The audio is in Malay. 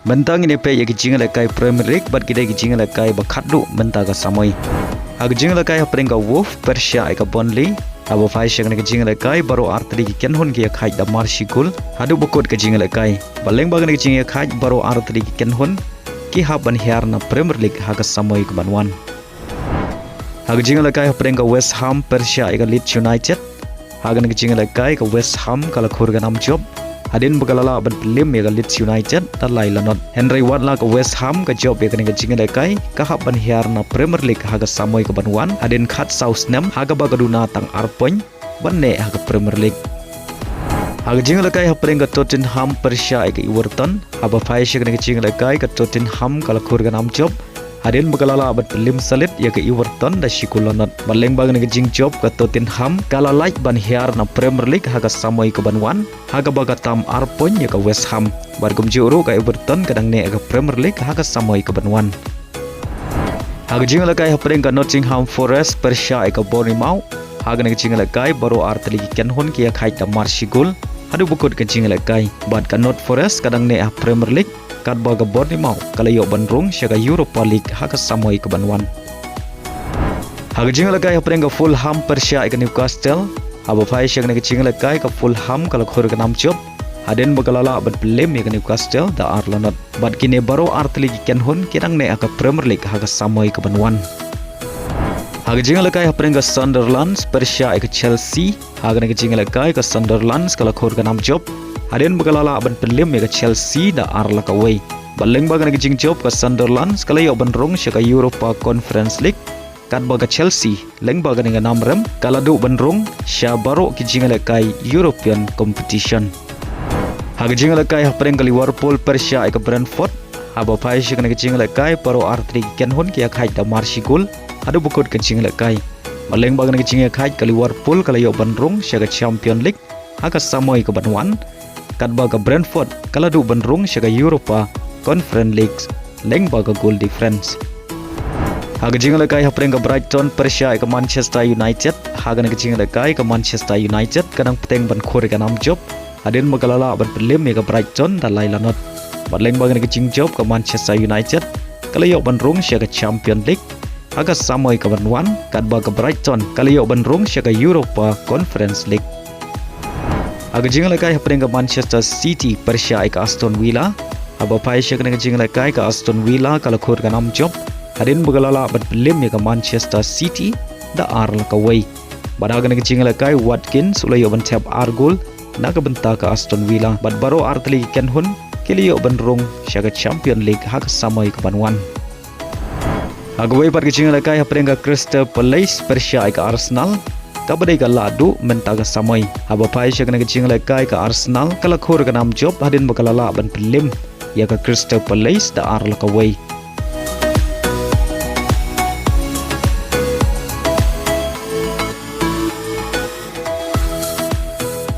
Mentang ini pe yaki Jingialehkai Premier League bat kita yaki Jingialehkai ba Khatduh Mynta ka Samoi. Aga Jingialehkai hapring ka Wolf Persia ka Burnley. Abo fai syang ka Jingialehkai baru artri ki kenhun ki khai da Marshigul. Hadu bukut ka Jingialehkai. Baleng bagan ka Jingialehkai baru artri ki kenhun ki haban hiar na Premier League ha ka Samoi ka banwan. Aga Jingialehkai hapring ka West Ham Persia ka Leeds United. Hagan ka Jingialehkai ka West Ham kala khur ka nam job. Hadin bagalala ban pelim ya Leeds United talai lanot Henry Watla ke West Ham ke job ya kena Jingialehkai ka hab ban hiar na Premier League haga Samoi ke banwan hadin khat Southampton haga bagaduna tang arpoin ban ne haga Premier League haga Jingialehkai hapring ke Tottenham Persia ke Everton haba fai shi kena Jingialehkai ke Tottenham kala khur ga nam job hadin bagalala ban pelim salit ya ke Everton da shikulanot baleng bagan ke jing job ke Tottenham kala like ban hiar na Premier League haga Samoi ke banwan haga bagatam arpon ya ke West Ham bargum juru ke Everton kadang ne ke Premier League haga Samoi ke banwan haga Jingialehkai hapring ke Nottingham Forest Persia ke Bournemouth haga ne Jingialehkai baru artli kenhun ki khai da Marshigul hadu bukut ke Jingialehkai bad ke Not Forest kadang ne Premier League kat baga Bournemouth kala yo bandrung syaga Europa League haga Samoi ke banwan haga Jingialehkai hapring ke Fulham Persia ke Newcastle abo fai syaga ne Jingialehkai ke Fulham kala khur ke nam job hadin bagalala ban pelem ya ke Newcastle da arlanot bad kini baru artli kenhun kirang ne ke Premier League haga Samoi ke banwan haga Jingialehkai hapring ke Sunderland Persia ke Chelsea haga ne Jingialehkai ke Sunderland kala khur ke nam job hadin bagalala ban pelim ya ke Chelsea da arla ka way baleng bagan ke jing job ke Sunderland kala yo ban rong sya ke Europa Conference League kat baga Chelsea leng bagan dengan namrem kala du ban rong sya baru ke Jingialehkai European competition haga Jingialehkai hapring ke Liverpool Persia ke Brentford haba pai sya ke Jingialehkai baru artri kenhun ki khai da Marshigul adu bukut ke Jingialehkai baleng bagan ke Jingialehkai ke Liverpool kala yo ban rong sya ke Champion League haga Samoi ke banwan kat baga Brentford kala du bandrung syaga Europa Conference League leng baga goal difference haga Jingialehkai hapring ke Brighton Persia ke Manchester United haga ne Jingialehkai ke Manchester United kadang peteng ban khur ke nam job hadin magalala ban pelim ke Brighton dalai lanot baleng baga ne jing job ke Manchester United kala yo bandrung syaga Champion League haga Samoi ke banwan kat baga Brighton kala yo bandrung syaga Europa Conference League haga Jingialehkai hapring ke Manchester City Persia ke Aston Villa aba pai sya kena Jingialehkai ke Aston Villa kala khur ke nam job hadin bagalala ban pelim ya ke Manchester City da arla ka way badaga ne Jingialehkai Watkins ulai ban tap argol na ke benta ke Aston Villa bad baru artli kenhun kili yo ban rong sya ke Champion League ha ke Samoi ke banwan haga way par ke Jingialehkai hapring ke Crystal Palace Persia ke Arsenal kabadai ka ladu Mynta ka Samoi aba pai sya kena Jingialehkai ke Arsenal kala khur ke nam job hadin bakalala ban pelim ya ke Crystal Palace da arla ka way